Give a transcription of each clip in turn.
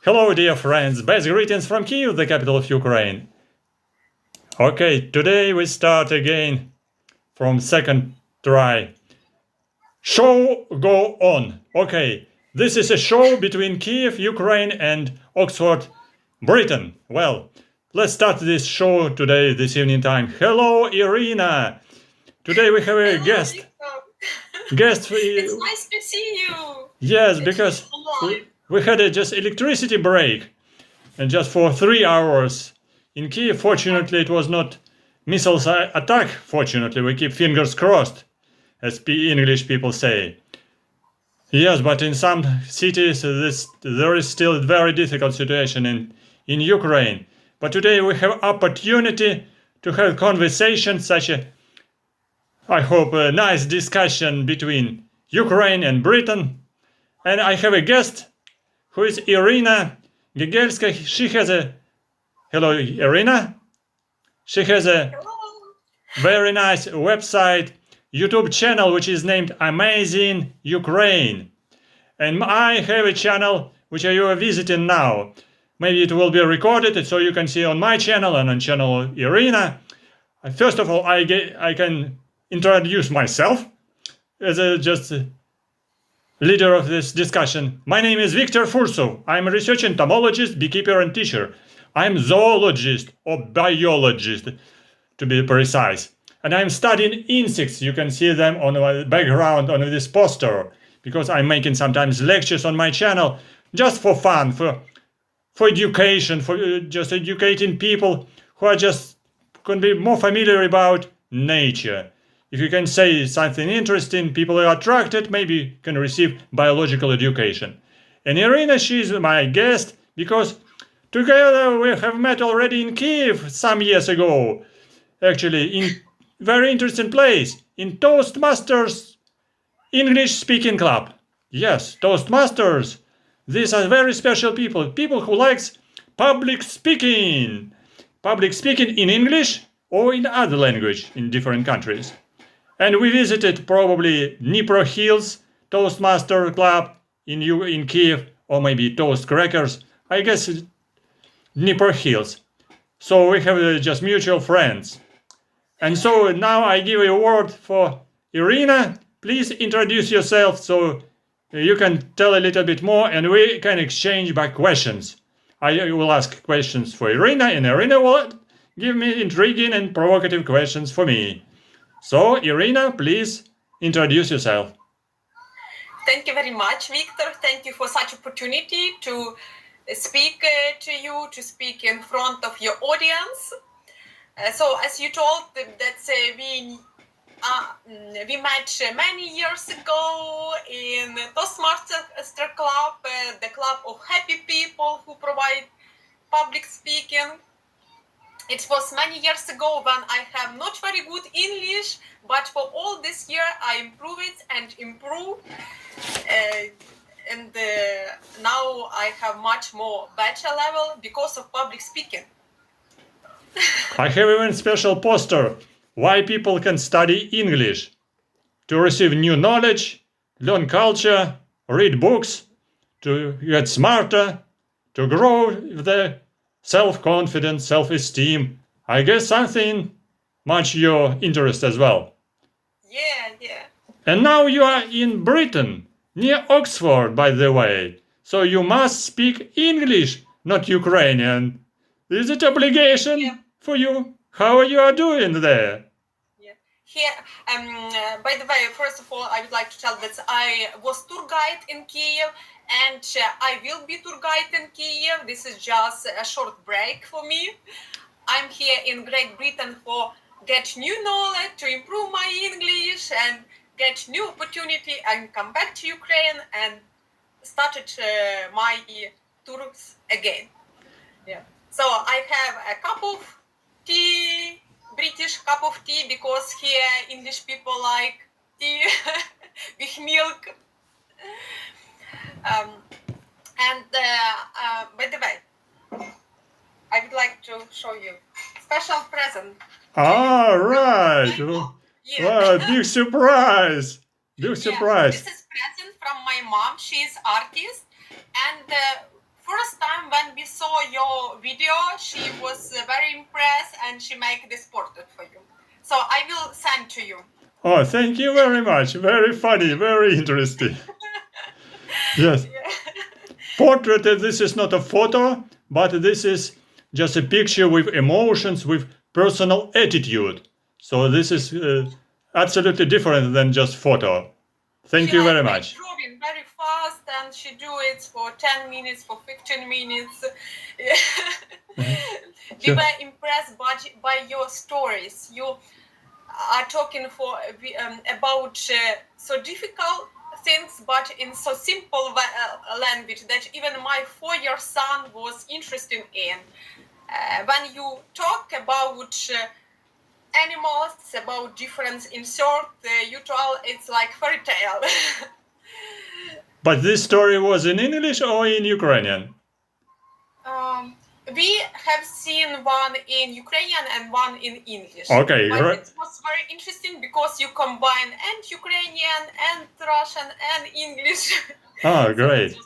Hello, dear friends. Best greetings from Kyiv, the capital of Ukraine. Okay, today we start again from second try. Show go on. Okay, this is a show between Kyiv, Ukraine and Oxford, Britain. Well, let's start this show today, this evening time. Hello, Iryna. Today we have a guest. It's nice to see you. Yes, because we had a just electricity break, and just for 3 hours in Kyiv. Fortunately, it was not missiles attack. Fortunately, we keep fingers crossed, as English people say. Yes, but in some cities there is still a very difficult situation in Ukraine. But today we have opportunity to have conversation, such a, I hope, a nice discussion between Ukraine and Britain. And I have a guest who is Iryna Gegelska. She has a... Hello, Iryna. She has a very nice website, YouTube channel, which is named Amazing Ukraine. And I have a channel which you are visiting now. Maybe it will be recorded so you can see on my channel and on channel Iryna. First of all, I can introduce myself as just leader of this discussion. My name is Victor Fursov. I'm a research entomologist, beekeeper, and teacher. I'm zoologist or biologist, to be precise. And I'm studying insects. You can see them on my background on this poster, because I'm making sometimes lectures on my channel just for fun, for education, for just educating people who are just can be more familiar about nature. If you can say something interesting, people are attracted, maybe can receive biological education. And Iryna, she's my guest because together we have met already in Kyiv some years ago. Actually, in very interesting place, in Toastmasters English-speaking club. Yes, Toastmasters. These are very special people who likes public speaking. Public speaking in English or in other language in different countries. And we visited probably Dnipro Hills Toastmaster Club in Kyiv, or maybe Toast Crackers. I guess Dnipro Hills. So we have just mutual friends. And so now I give a word for Iryna. Please introduce yourself so you can tell a little bit more and we can exchange by questions. I will ask questions for Iryna, and Iryna will give me intriguing and provocative questions for me. So, Iryna, please introduce yourself. Thank you very much, Victor. Thank you for such opportunity to speak to you, to speak in front of your audience. So, as you told, that we met many years ago in Toastmaster Club, the club of happy people who provide public speaking. It was many years ago when I have not very good English, but for all this year I improve it and improve. And now I have much more better level because of public speaking. I have even special poster why people can study English. To receive new knowledge, learn culture, read books, to get smarter, to grow the self-confidence, self-esteem. I guess something much your interest as well. Yeah. And now you are in Britain, near Oxford, by the way. So you must speak English, not Ukrainian. Is it obligation for you? How you are doing there? Yeah. Here, by the way, first of all, I would like to tell that I was tour guide in Kyiv, and I will be tour guide in Kyiv. This is just a short break for me. I'm here in Great Britain for get new knowledge, to improve my English and get new opportunity and come back to Ukraine and started my tours again. Yeah. So I have a cup of tea, British cup of tea, because here English people like tea with milk. And by the way, I would like to show you special present. All right. Yeah. Wow, big surprise. Big surprise. This is present from my mom. She's artist. And first time we saw your video, she was very impressed and she made this portrait for you. So I will send to you. Oh, thank you very much. Very funny, very interesting. Yes. Yeah. Portrait, this is not a photo, but this is just a picture with emotions, with personal attitude. So this is absolutely different than just photo. Thank you very much. Drawing very fast, and she do it for 10 minutes, for 15 minutes. We were impressed by your stories. You are talking about so difficult things, but in so simple language that even my 4-year son was interested in. When you talk about animals, about difference in sort, you tell it's like fairy tale. But this story was in English or in Ukrainian? We have seen one in Ukrainian and one in English. Okay, but it was very interesting because you combine and Ukrainian and Russian and English. Oh, great.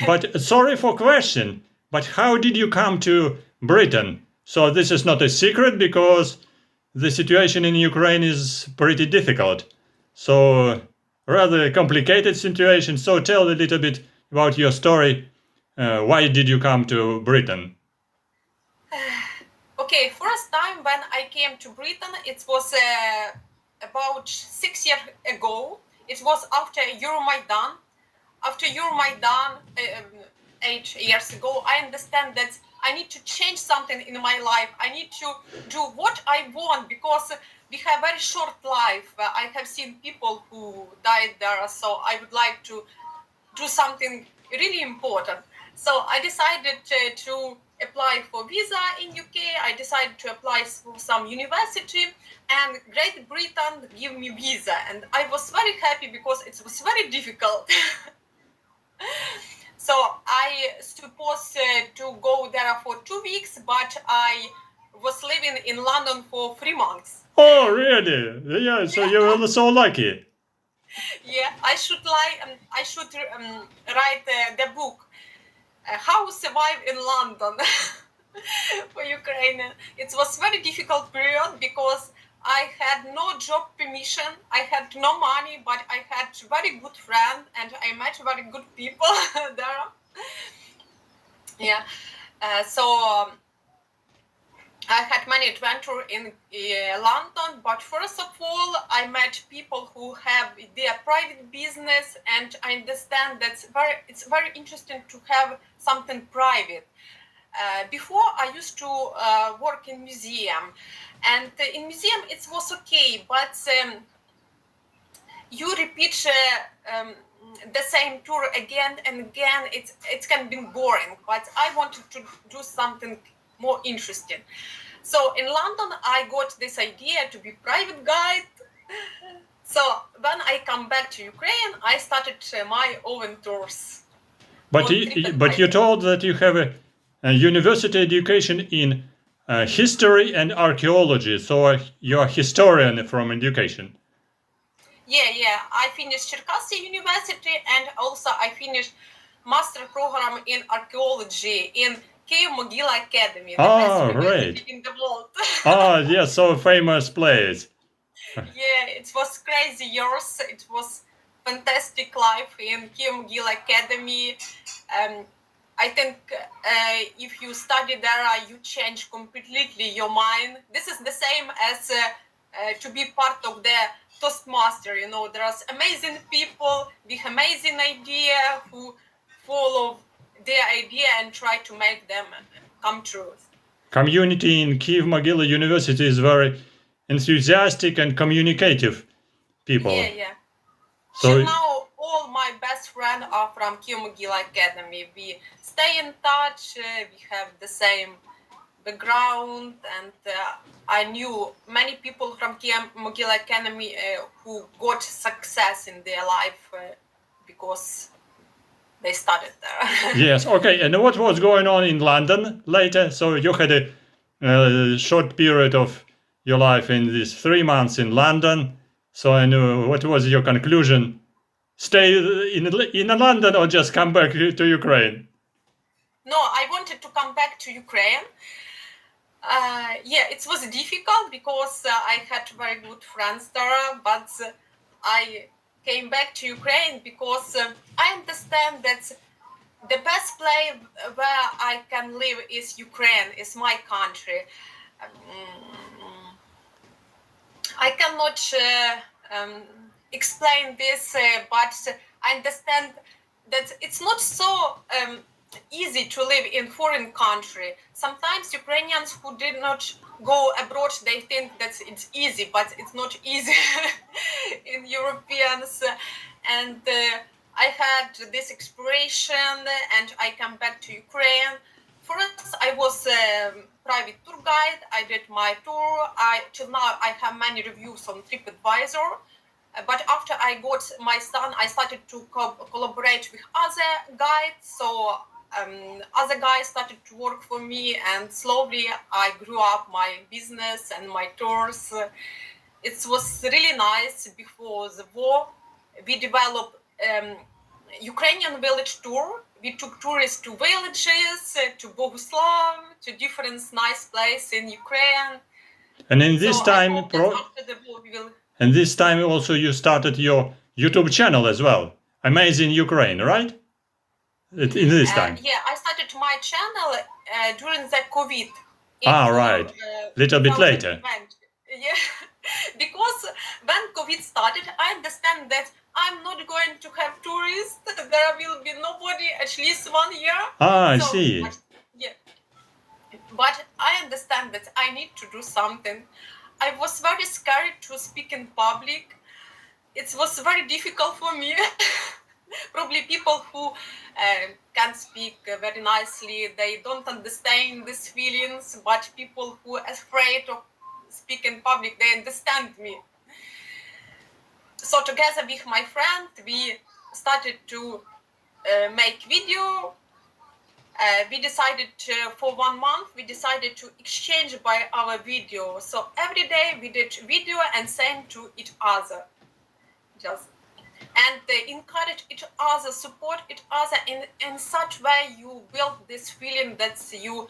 But sorry for question, but how did you come to Britain? So this is not a secret because the situation in Ukraine is pretty difficult. So rather complicated situation. So tell a little bit about your story. Why did you come to Britain? Okay, first time when I came to Britain, it was about 6 years ago. It was after Euromaidan. After Euromaidan, 8 years ago, I understand that I need to change something in my life. I need to do what I want because we have very short life. I have seen people who died there, so I would like to do something really important. So I decided to apply for visa in UK. I decided to apply for some university, and Great Britain gave me visa, and I was very happy because it was very difficult. So I supposed to go there for 2 weeks, but I was living in London for 3 months. Oh, really? Yeah. So you were so lucky. Yeah, I should write the book. How survive in London for Ukraine. It was very difficult period because I had no job permission, I had no money, but I had very good friend and I met very good people there. Yeah, so I had many adventure in London, but first of all, I met people who have their private business, and I understand that it's very interesting to have something private. Before I used to work in museum, and in museum it was okay, but you repeat the same tour again and again. It can be boring, but I wanted to do something more interesting. So in London, I got this idea to be private guide. So when I come back to Ukraine, I started my own tours. But you told that you have a university education in history and archaeology. So you're a historian from education. Yeah. I finished Cherkasy University, and also I finished master program in archaeology in Kyiv-Mogila Academy, the best university in the world. Oh, yeah, so famous place. Yeah, it was crazy years. It was fantastic life in Kyiv-Mogila Academy. I think if you study there, you change completely your mind. This is the same as to be part of the Toastmasters. You know, there's amazing people with amazing idea who follow their idea and try to make them come true. Community in Kyiv-Mogila University is very enthusiastic and communicative people. Yeah. So now all my best friends are from Kyiv-Mogila Academy. We stay in touch. We have the same background, and I knew many people from Kyiv-Mogila Academy who got success in their life because they started there. Yes, okay. And what was going on in London later? So you had a short period of your life in these 3 months in London. So I know, what was your conclusion? Stay in London or just come back to Ukraine? No, I wanted to come back to Ukraine. Yeah, it was difficult because I had very good friends there, but I came back to Ukraine because I understand that the best place where I can live is Ukraine, is my country. I cannot explain this, but I understand that it's not so easy to live in foreign country. Sometimes Ukrainians who did not go abroad, they think that it's easy, but it's not easy in Europeans. And I had this expiration and I come back to Ukraine. First, I was private tour guide. I did my tour. Till now, I have many reviews on TripAdvisor. But after I got my son, I started to collaborate with other guides. So other guys started to work for me, and slowly I grew up my business and my tours. It was really nice. Before the war, we developed Ukrainian village tour. We took tourists to villages, to Boguslav, to different nice places in Ukraine. And in this So time, I hope that after the war we will. and this time also you started your YouTube channel as well, Amazing Ukraine, right? In this time. Yeah, I started my channel during the COVID. Right. Little bit later. 2020. Yeah, because when COVID started, I understand that I'm not going to have tourists. There will be nobody at least 1 year. I see. Yeah. But I understand that I need to do something. I was very scared to speak in public. It was very difficult for me. Probably people who can speak very nicely, they don't understand these feelings, but people who are afraid of speaking in public, they understand me. So together with my friend, we started to make video. We decided for 1 month, we decided to exchange by our video. So every day we did video and send to each other. And they encourage each other, support each other in such way you build this feeling that you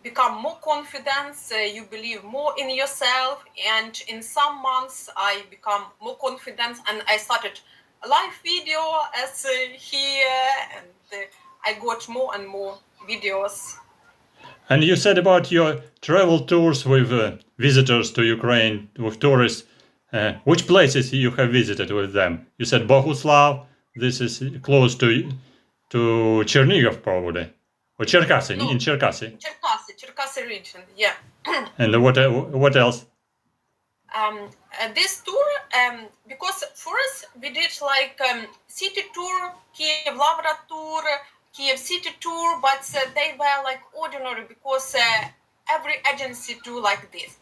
become more confident, you believe more in yourself. And in some months I become more confident and I started a live video as here, and I got more and more videos. And you said about your travel tours with visitors to Ukraine, with tourists. Which places you have visited with them? You said Boguslav. This is close to Chernihiv, probably, or Cherkasy. No, in Cherkasy. Cherkasy region, yeah. And what else? This tour, because first we did like city tour, Kiev Lavra tour, Kiev city tour, but they were like ordinary because every agency do like this.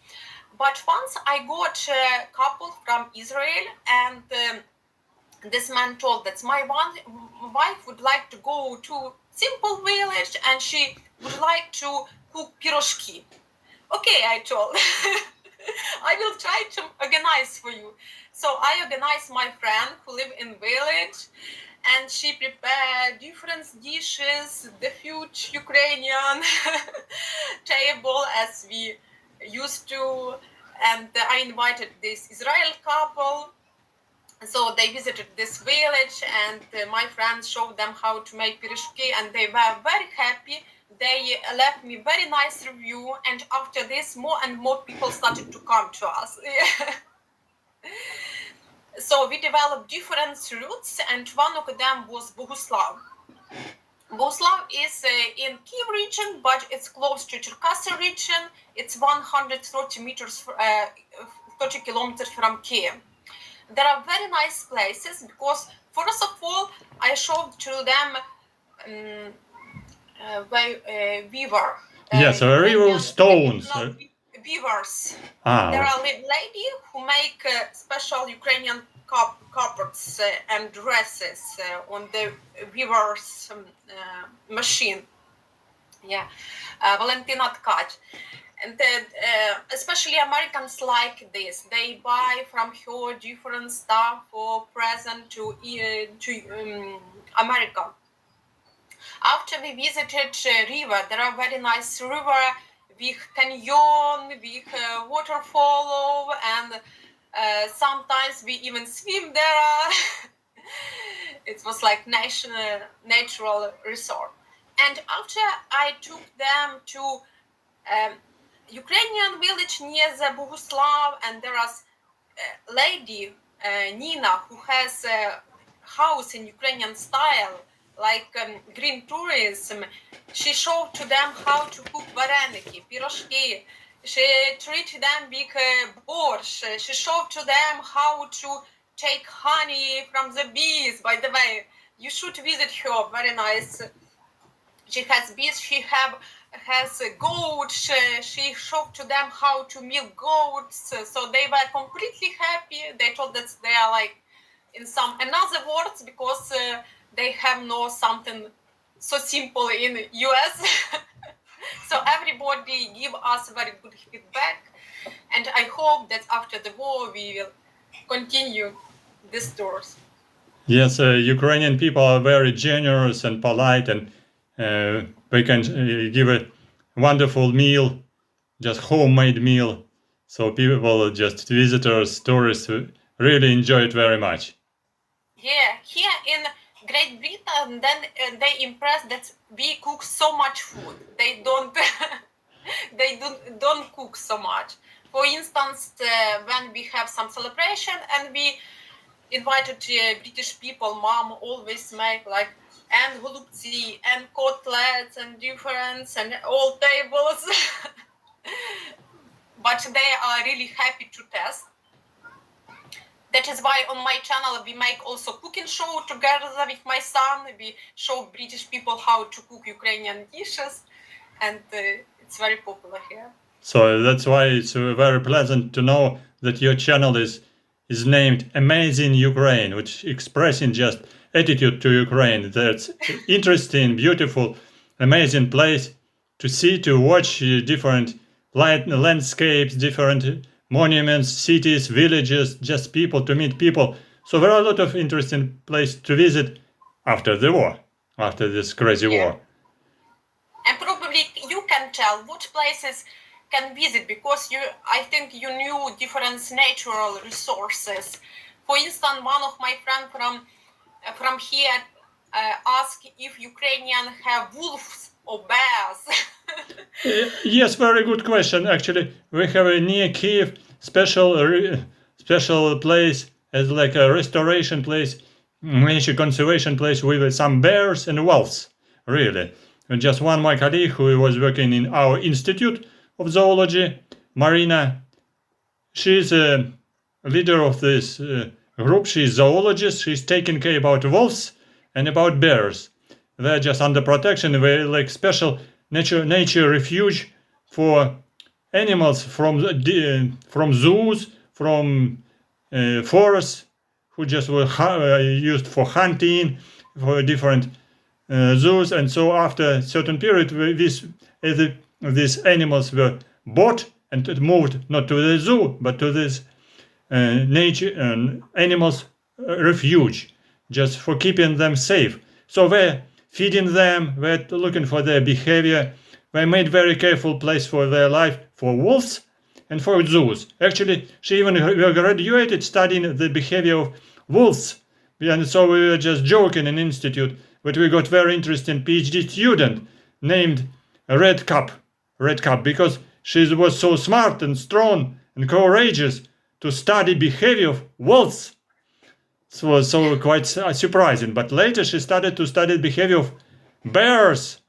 But once I got a couple from Israel, and this man told that my wife would like to go to simple village and she would like to cook piroshki. Okay, I told. I will try to organize for you. So I organized my friend who live in village, and she prepared different dishes, the food Ukrainian table as we used to, and I invited this Israel couple. So they visited this village, and my friends showed them how to make piroshki, and they were very happy. They left me very nice review, and after this, more and more people started to come to us. So we developed different routes, and one of them was Boguslav. Boguslav is in Kyiv region, but it's close to Cherkasy region. It's 130 meters, 30 kilometers from Kyiv. There are very nice places because, first of all, I showed to them weaver. Yes, river stones. Weavers. There are ladies who make special Ukrainian carpets and dresses on the weaver's machine. Yeah, Valentina Tkach. And especially Americans like this. They buy from her different stuff for present to America. After we visited river, there are very nice river with canyon, with waterfall, and sometimes we even swim there. It was like natural resort. And after I took them to Ukrainian village near the Boguslav, and there was a lady, Nina, who has a house in Ukrainian style, like green tourism. She showed to them how to cook vareniki, piroshki. She treated them with borscht. She showed to them how to take honey from the bees. By the way, you should visit her. Very nice. She has bees. She has goats. She showed to them how to milk goats. So they were completely happy. They told that they are like in some another words because they have no something so simple in US. So everybody give us very good feedback, and I hope that after the war we will continue these tours. Yes, Ukrainian people are very generous and polite, and they can give a wonderful meal, just homemade meal. So people, just visitors, tourists, really enjoy it very much. Yeah, here in Great Britain, then they impressed that we cook so much food. They don't don't cook so much. For instance, when we have some celebration and we invited British people, mom always make like and голубці and cutlets and difference and all tables. But they are really happy to test. That is why on my channel we make also cooking show together with my son. We show British people how to cook Ukrainian dishes, and it's very popular here. So that's why it's very pleasant to know that your channel is named Amazing Ukraine, which expressing just attitude to Ukraine. That's interesting, beautiful, amazing place to see, to watch different landscapes, different monuments, cities, villages, just people, to meet people. So there are a lot of interesting places to visit after the war, after this crazy war. And probably you can tell which places can visit, because I think you knew different natural resources. For instance, one of my friends from here asked if Ukrainians have wolves or bears. Yes, very good question. Actually, we have a near Kyiv special place as like a restoration place, nature conservation place with some bears and wolves. Really, and just one my colleague who was working in our institute of zoology, Marina. She's a leader of this group. She's zoologist. She's taking care about wolves and about bears. They're just under protection. They're like special nature refuge for animals from zoos, from forests, who just were used for hunting, for different zoos. And so after a certain period, these animals were bought and moved not to the zoo, but to this nature animals refuge, just for keeping them safe. So we're feeding them, we're looking for their behavior. We made very careful place for their life, for wolves and for zoos. Actually, she even graduated studying the behavior of wolves. And so we were just joking in institute, but we got very interesting PhD student named Red Cup, because she was so smart and strong and courageous to study behavior of wolves. It was so quite surprising. But later she started to study behavior of bears.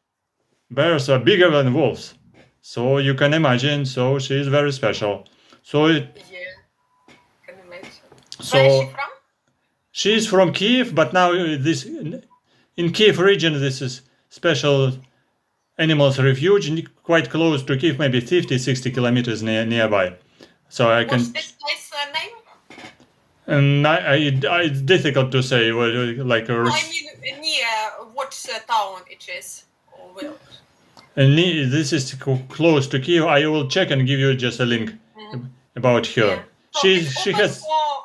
Bears are bigger than wolves. So you can imagine, so she is very special. So Yeah, can imagine. So where is she from? She is from Kyiv, but now this in Kyiv region, this is special animals refuge, quite close to Kyiv, maybe 50-60 kilometers nearby. So I can. What's this place name? And it's difficult to say. Like I mean, near what town it is, or will. This is close to Kyiv. I will check and give you just a link about her. Yeah. So She it's she open has. for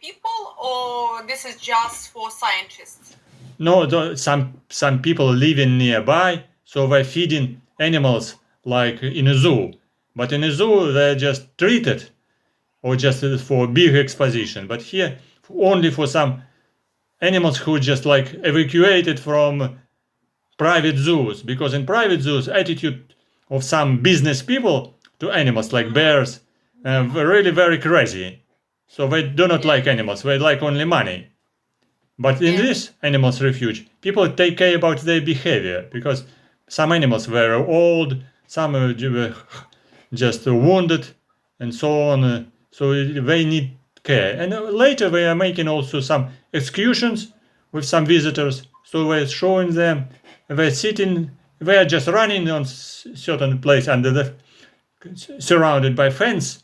people, or this is just for scientists? no, some people living nearby, so they're feeding animals like in a zoo. But in a zoo, they're just treated, or just for big exposition. But here, only for some animals who just like evacuated from private zoos, because in private zoos, attitude of some business people to animals like bears, really very crazy. So they do not like animals; they like only money. But in this animals refuge, people take care about their behavior, because some animals were old, some were just wounded, and so on. So they need care. And later they are making also some excursions with some visitors. So we're showing them, they're sitting, they are just running on certain place under the surrounded by fence.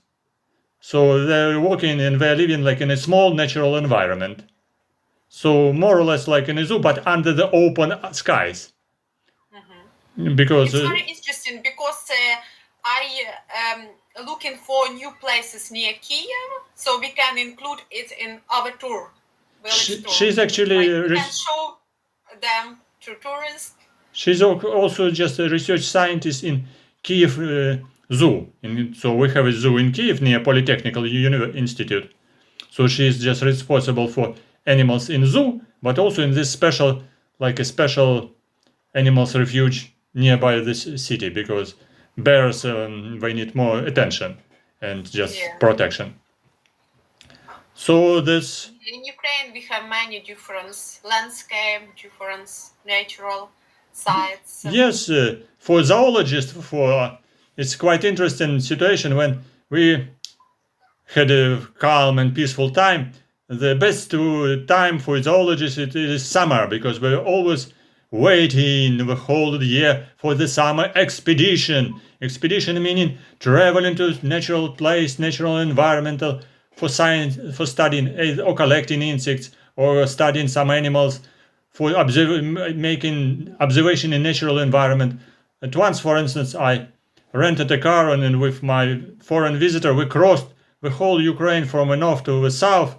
So they're walking and they're living like in a small natural environment. So more or less like in a zoo, but under the open skies. Because it's very interesting because I looking for new places near Kiev, so we can include it in our tour. She's actually we can show them to tourists. She's also just a research scientist in Kiev Zoo. So we have a zoo in Kiev near Polytechnical Institute. So she's just responsible for animals in zoo, but also in this special, like a special animals refuge nearby this city, because bears they need more attention and just protection. So this in Ukraine we have many different landscape, different natural sites. Yes, for zoologists, it's quite interesting situation when we had a calm and peaceful time. The best time for zoologists it is summer, because we're always waiting the whole year for the summer expedition. Expedition meaning traveling to natural place, natural environmental for science, for studying or collecting insects or studying some animals, for making observation in natural environment. At once, for instance, I rented a car and with my foreign visitor we crossed the whole Ukraine from the north to the south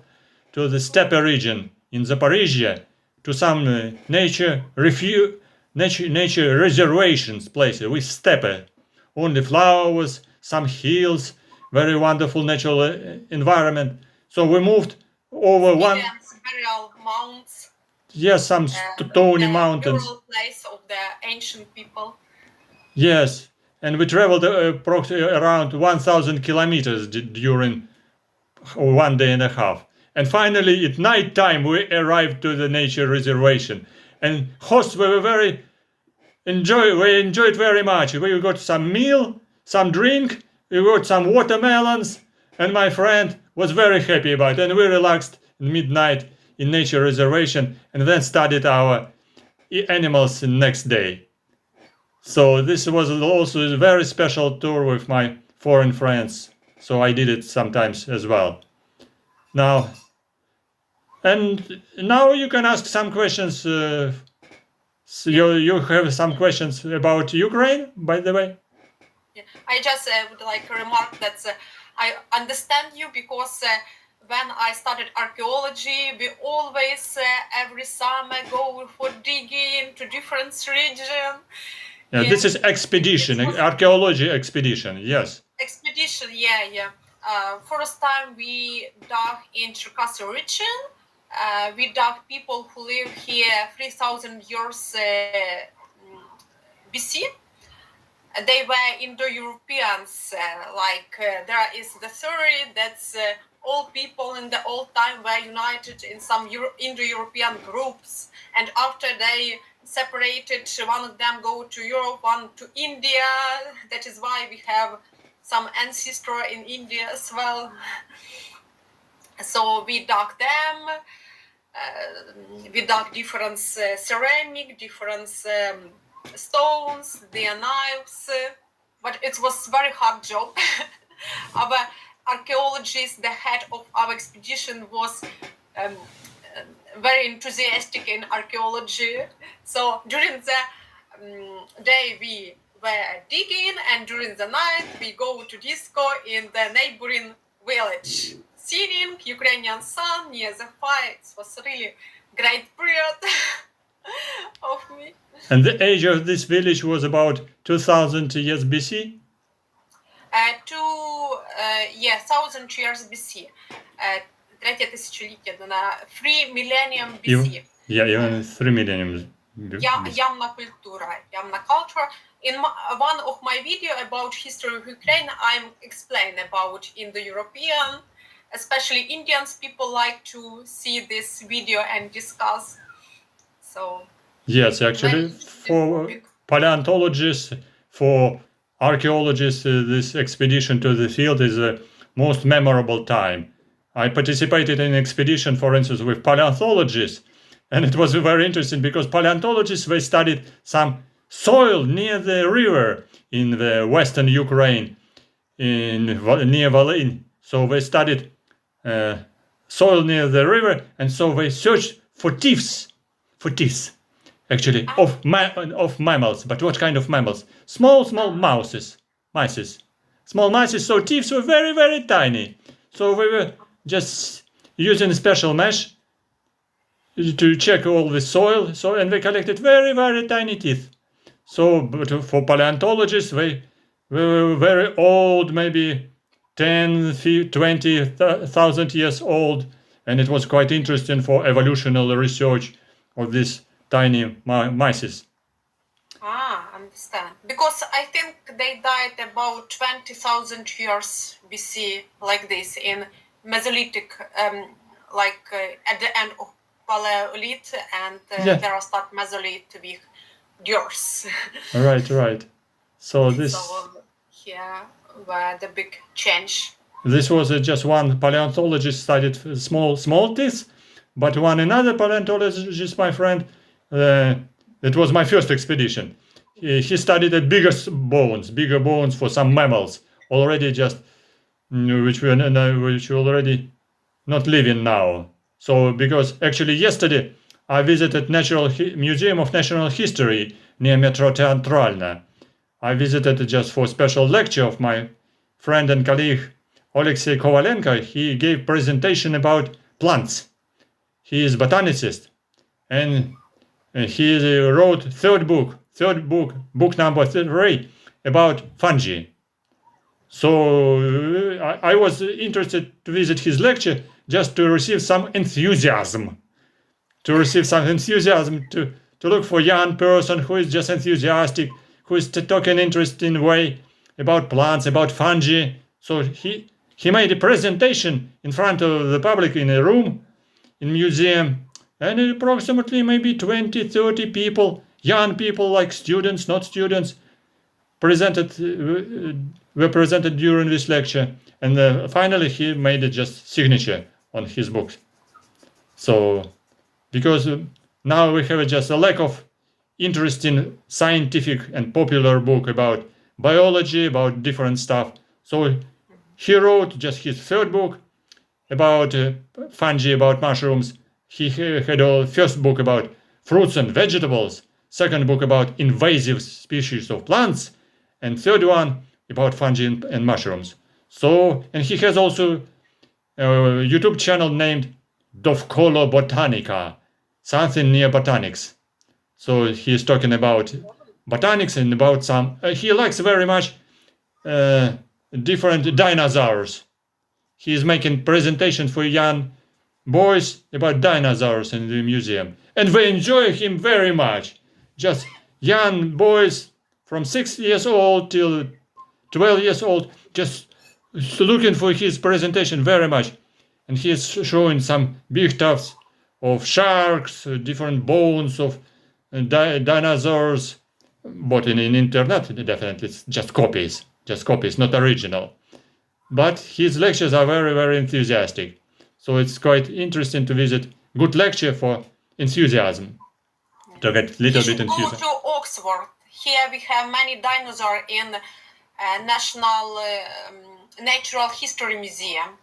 to the steppe region in Zaporizhia, to some nature reservations places with steppe, only flowers, some hills, very wonderful natural environment. So we moved over burial mounds. Yes, some stony mountains. Burial place of the ancient people. Yes, and we traveled approximately around 1,000 kilometers during 1 day and a half. And finally, at night time, we arrived to the nature reservation. And hosts were we enjoyed very much. We got some meal, some drink, we got some watermelons, and my friend was very happy about it. And we relaxed at midnight in nature reservation, and then studied our animals the next day. So this was also a very special tour with my foreign friends. So I did it sometimes as well. Now you can ask some questions. So you have some questions about Ukraine, by the way? Yeah. I just would like to remark that I understand you because when I studied archaeology, we always every summer go for digging to different regions. Yeah, this is expedition, archaeology expedition, yes. Expedition, yeah. First time we dug in Cherkasy region. We dug people who live here 3,000 years BC. They were Indo-Europeans. There is the theory that all people in the old time were united in some Indo-European groups, and after they separated, one of them go to Europe, one to India. That is why we have some ancestor in India as well. So we dug them. We dug different ceramic, different stones, their knives, but it was very hard job. Our archaeologist, the head of our expedition, was very enthusiastic in archaeology. So during the day we were digging, and during the night we go to disco in the neighboring village, singing Ukrainian song near the fire. It was really great period. of me. And the age of this village was about 2000 years BC? Yeah, 1000 years BC. Третє тисячоліття, 3 millennium BC. Yeah, even 3 millennium. Ямна культура, ямна culture. In one of my video about history of Ukraine, I'm explain about in the European, especially Indians, people like to see this video and discuss. So yes, actually, for paleontologists, for archaeologists, this expedition to the field is the most memorable time. I participated in an expedition, for instance, with paleontologists, and it was very interesting because paleontologists, they studied some soil near the river in the western Ukraine, near Volyn. So they studied soil near the river, and so they searched for teeth, actually, of mammals. But what kind of mammals? Small mice. Small mice, so teeth were very, very tiny. So we were just using a special mesh to check all the soil, and we collected very, very tiny teeth. So, but for paleontologists, they were very old, maybe 10, 20,000 years old, and it was quite interesting for evolutionary research of these tiny mice. Understand. Because I think they died about 20,000 years BC, like this, in Mesolithic, at the end of Paleolith, and there are start Mesolith with yours. Right. So this. So here were the big change. This was just one paleontologist studied small teeth, but another paleontologist, my friend, it was my first expedition. He studied the bigger bones for some mammals already which were already not living now. So because actually yesterday I visited Museum of Natural History near Metro Teatralna. I visited just for a special lecture of my friend and colleague Alexey Kovalenko. He gave presentation about plants. He is botanicist, and he wrote book number 3 about fungi. So I was interested to visit his lecture just to receive some enthusiasm, to look for a young person who is just enthusiastic, who is talking interesting way about plants, about fungi. So he made a presentation in front of the public in a room, in museum, and approximately maybe 20, 30 people, young people like students, not students, were presented during this lecture. And finally he made just signature on his books. So, because now we have just a lack of interesting scientific and popular book about biology, about different stuff. So he wrote just his third book about fungi, about mushrooms. He had a first book about fruits and vegetables, second book about invasive species of plants, and third one about fungi and mushrooms. So, and he has also a YouTube channel named Dovkolo Botanica, something near botanics. So he is talking about botanics and about some. He likes very much different dinosaurs. He is making presentation for young boys about dinosaurs in the museum, and they enjoy him very much. Just young boys from 6 years old till 12 years old, just looking for his presentation very much. And he is showing some big tufts of sharks, different bones of dinosaurs, but in internet, definitely it's just copies, not original. But his lectures are very, very enthusiastic. So it's quite interesting to visit. Good lecture for enthusiasm. To get a little bit enthusiasm. Go to Oxford. Here we have many dinosaurs in National Natural History Museum.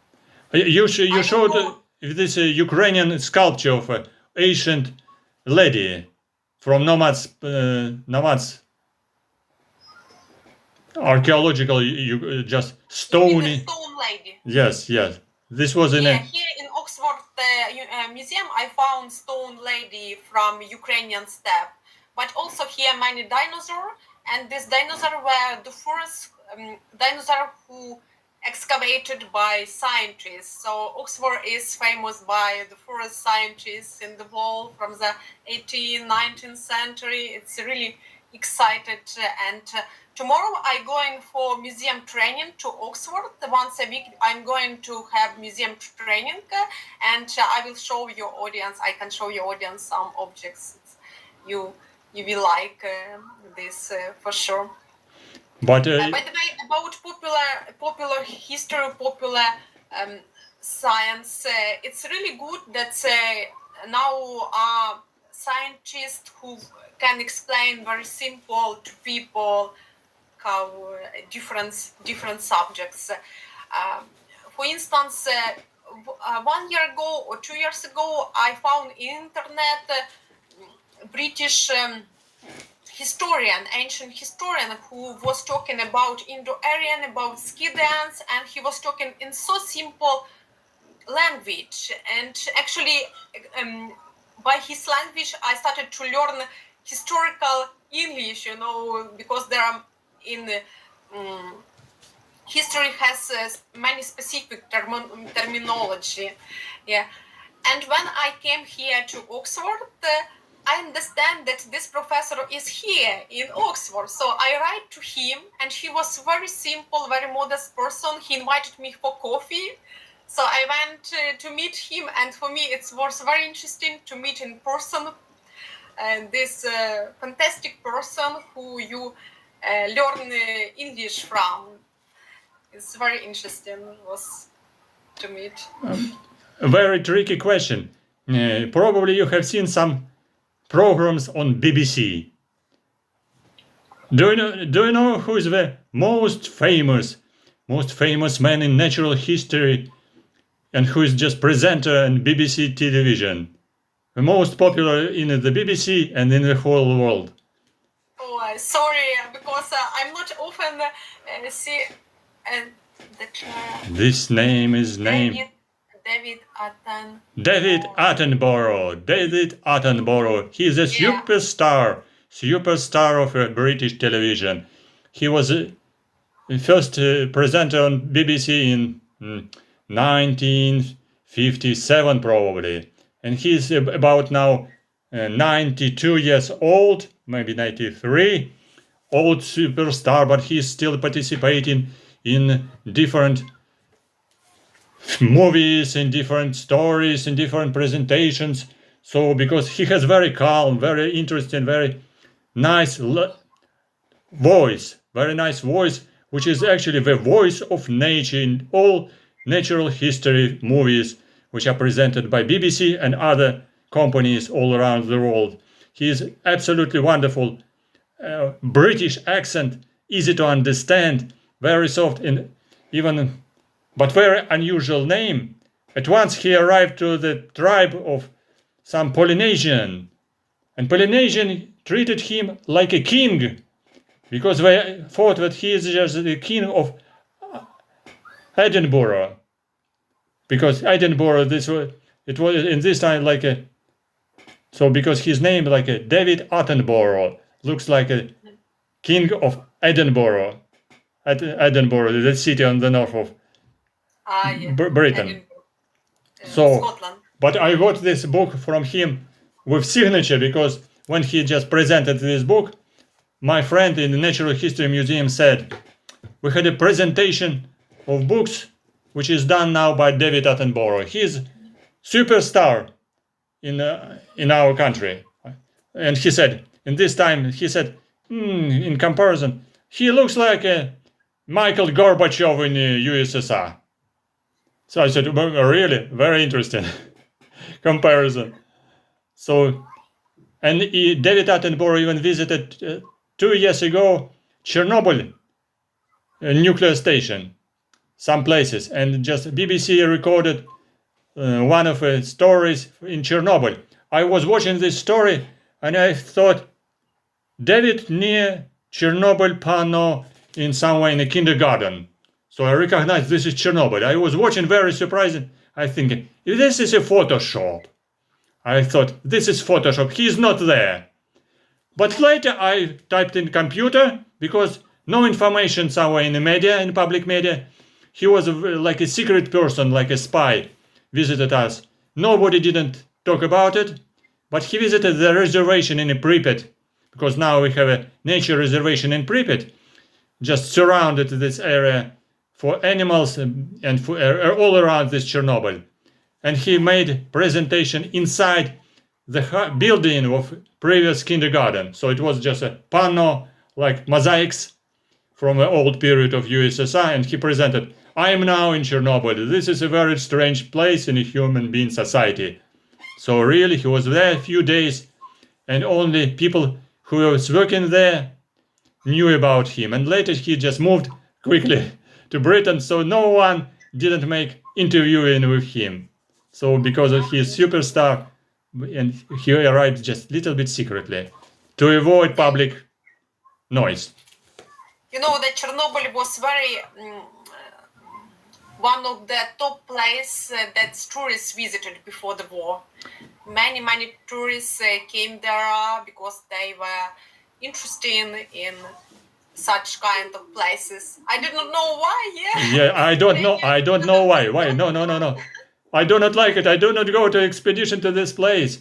You showed this Ukrainian sculpture of an ancient lady from nomads archaeological, just stony. Stone lady. Yes. This was in here in Oxford museum, I found stone lady from Ukrainian steppe, but also here many dinosaurs. And these dinosaurs were the first dinosaur who excavated by scientists. So Oxford is famous by the first scientists in the world from the 18th, 19th century. It's really excited. And tomorrow I'm going for museum training to Oxford. Once a week I'm going to have museum training, and I will show your audience. I can show your audience some objects. You will like this for sure. But By the way, about popular history, popular science, it's really good that now scientists who can explain very simple to people how different subjects. For instance, 1 year ago or 2 years ago, I found internet British ancient historian, who was talking about Indo-Aryan, about Scythians, and he was talking in so simple language. And actually, by his language, I started to learn historical English, because there are in history has many specific terminology. Yeah. And when I came here to Oxford, I understand that this professor is here in Oxford. So I write to him, and he was very simple, very modest person. He invited me for coffee. So I went to meet him, and for me it was very interesting to meet in person this fantastic person who you learn English from. It's very interesting was to meet. A very tricky question. Probably you have seen some programs on BBC. Do you know who is the most famous man in natural history, and who is just presenter on BBC television? The most popular in the BBC and in the whole world. Oh, sorry, because I'm not often see the. This name is David Attenborough. David Attenborough. He is a superstar of British television. He was the first presenter on BBC in 1957 probably. And he's about now 92 years old, maybe 93. Old superstar, but he's still participating in different movies, in different stories, in different presentations. So because he has very calm, very interesting, very nice voice, which is actually the voice of nature in all natural history movies which are presented by BBC and other companies all around the world. He is absolutely wonderful. British accent, easy to understand, very soft, and even but very unusual name. At once he arrived to the tribe of some Polynesian, and Polynesian treated him like a king, because they thought that he is just the king of Edinburgh. Because Edinburgh, it was in this time like a, so because his name like a David Attenborough looks like a king of Edinburgh. Edinburgh, the city on the north of Britain. So, Scotland. but I got this book from him with signature, because when he just presented this book, my friend in the Natural History Museum said, we had a presentation of books which is done now by David Attenborough. He's superstar in our country. And he said, in this time, he said, in comparison, he looks like a Michael Gorbachev in the USSR. So I said, well, really, very interesting comparison. So, and David Attenborough even visited 2 years ago Chernobyl nuclear station, some places, and just BBC recorded one of the stories in Chernobyl. I was watching this story and I thought, David near Chernobyl Pano in some way in a kindergarten. So I recognized this is Chernobyl. I was watching, very surprised. I think, this is a Photoshop. I thought, this is Photoshop, he's not there. But later I typed in computer, because no information somewhere in the media, in public media. He was like a secret person, like a spy, visited us. Nobody didn't talk about it, but he visited the reservation in Pripyat, because now we have a nature reservation in Pripyat, just surrounded this area for animals and for, all around this Chernobyl. And he made presentation inside the building of previous kindergarten. So it was just a panel, like mosaics from the old period of USSR, and he presented, I am now in Chernobyl. This is a very strange place in a human being society. So really, he was there a few days, and only people who was working there knew about him. And later he just moved quickly to Britain, so no one didn't make interviewing with him. So because of his superstar, and he arrived just a little bit secretly to avoid public noise. You know that Chernobyl was very one of the top places that tourists visited before the war. Many tourists came there because they were interested in such kind of places. I do not know why. Yeah, I don't know why. Why? No. I do not like it. I do not go to expedition to this place.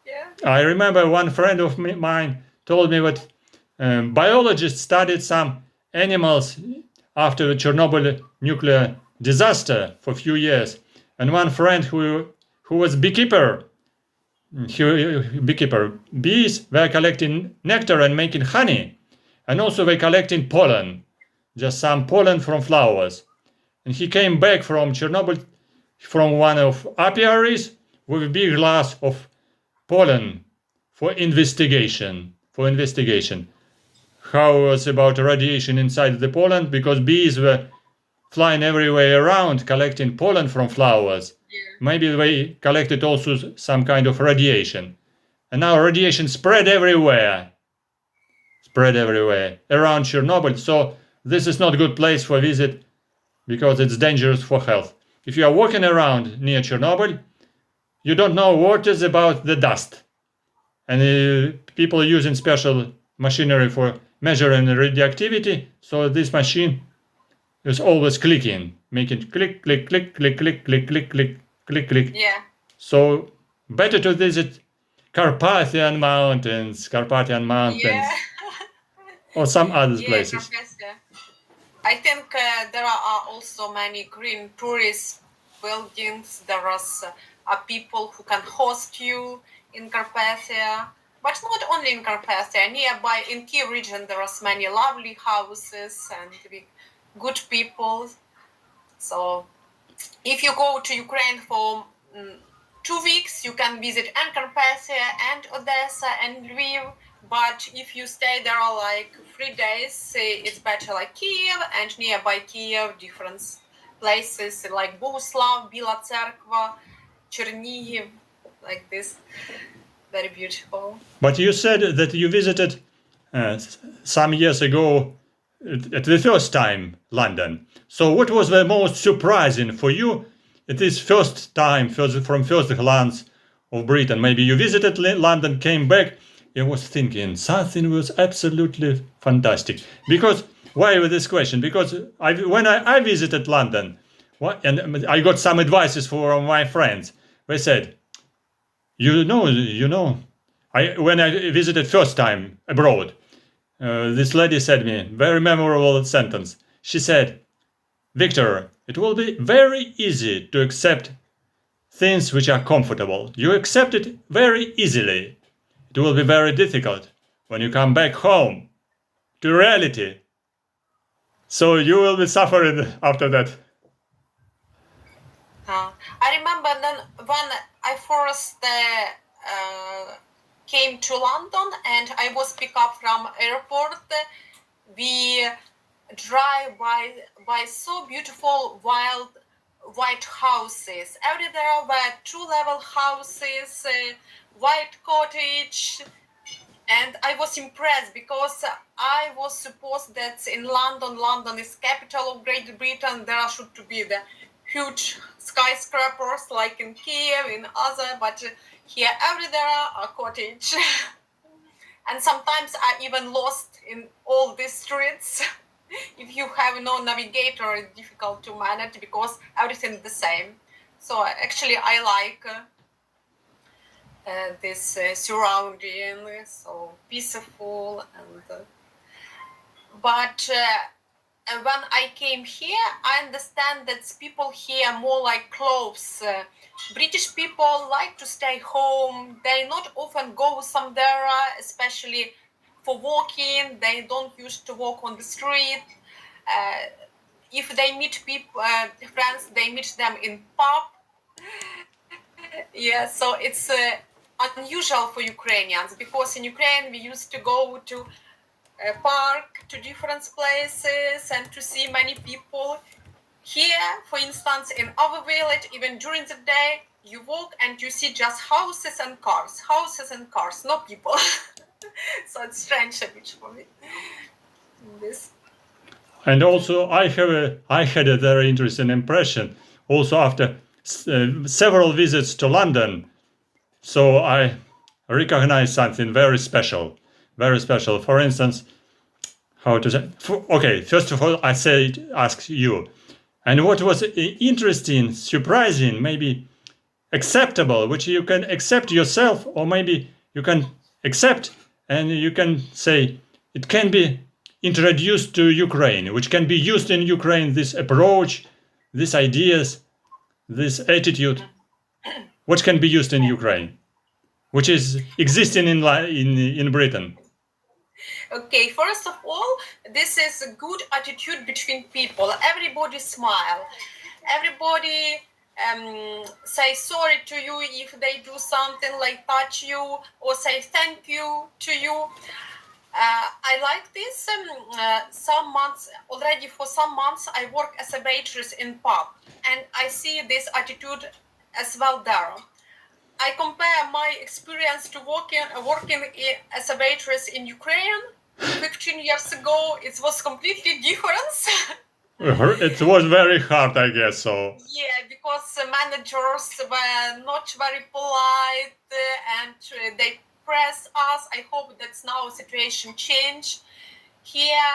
Yeah. I remember one friend of mine told me that biologists studied some animals after the Chernobyl nuclear disaster for a few years. And one friend who was beekeeper, bees were collecting nectar and making honey. And also they collecting pollen, just some pollen from flowers. And he came back from Chernobyl from one of apiaries with a big glass of pollen for investigation. How it was about radiation inside the pollen, because bees were flying everywhere around collecting pollen from flowers. Yeah. Maybe they collected also some kind of radiation. And now radiation spread everywhere around Chernobyl. So this is not a good place for visit because it's dangerous for health. If you are walking around near Chernobyl, you don't know what is about the dust. And people are using special machinery for measuring radioactivity. So this machine is always clicking, making click, click, click, click, click, click, click, click, click, click. Yeah. So better to visit Carpathian Mountains, Yeah. or some other places. Professor. I think there are also many green tourist buildings. There are people who can host you in Carpathia, but not only in Carpathia. Nearby in Kyiv region, there are many lovely houses and good people. So if you go to Ukraine for 2 weeks, you can visit and Carpathia and Odessa and Lviv. But if you stay there like 3 days, it's better like Kyiv, and nearby Kyiv, different places like Bohuslav, Bila Tserkva, Chernihiv, like this. Very beautiful. But you said that you visited some years ago at the first time London. So what was the most surprising for you at this first time, from first glance of Britain? Maybe you visited London, came back, I was thinking something was absolutely fantastic. Because, why with this question? Because when I visited London, and I got some advices from my friends, they said, when I visited first time abroad, this lady said me, very memorable sentence. She said, Victor, it will be very easy to accept things which are comfortable. You accept it very easily. It will be very difficult when you come back home to reality. So you will be suffering after that. I remember then when I first came to London and I was picked up from airport, we drive by so beautiful wild white houses. Everywhere were 2-level houses, white cottage, and I was impressed because I was supposed that in London is capital of Great Britain, there should to be the huge skyscrapers like in Kiev, in other, but here everywhere are cottage. And sometimes I even lost in all these streets. If you have no navigator, it's difficult to manage because everything is the same. So actually I like this surrounding, so peaceful. And but when I came here, I understand that people here more like close. British people like to stay home. They not often go somewhere, especially for walking. They don't used to walk on the street. If they meet people, friends, they meet them in pub. Yeah, so it's unusual for Ukrainians because in Ukraine we used to go to a park, to different places, and to see many people. Here, for instance, in our village, even during the day, you walk and you see just houses and cars, no people. So it's strange a bit for me. This. And also, I had a very interesting impression. Also, after several visits to London, so I recognized something very special. Very special. For instance, how to say? Okay, first of all, ask you, and what was interesting, surprising, maybe acceptable, which you can accept yourself, or maybe you can accept and you can say it can be introduced to Ukraine, which can be used in Ukraine, this approach, these ideas, this attitude, which can be used in Ukraine, which is existing in Britain. Okay, first of all, this is a good attitude between people. Everybody smile. Everybody say sorry to you if they do something like touch you or say thank you to you. I like this. Some months already. For some months, I work as a waitress in pub, and I see this attitude as well there. I compare my experience to working as a waitress in Ukraine 15 years ago. It was completely different. It was very hard, I guess so. Yeah, because the managers were not very polite and they press us. I hope that's now situation change. Here,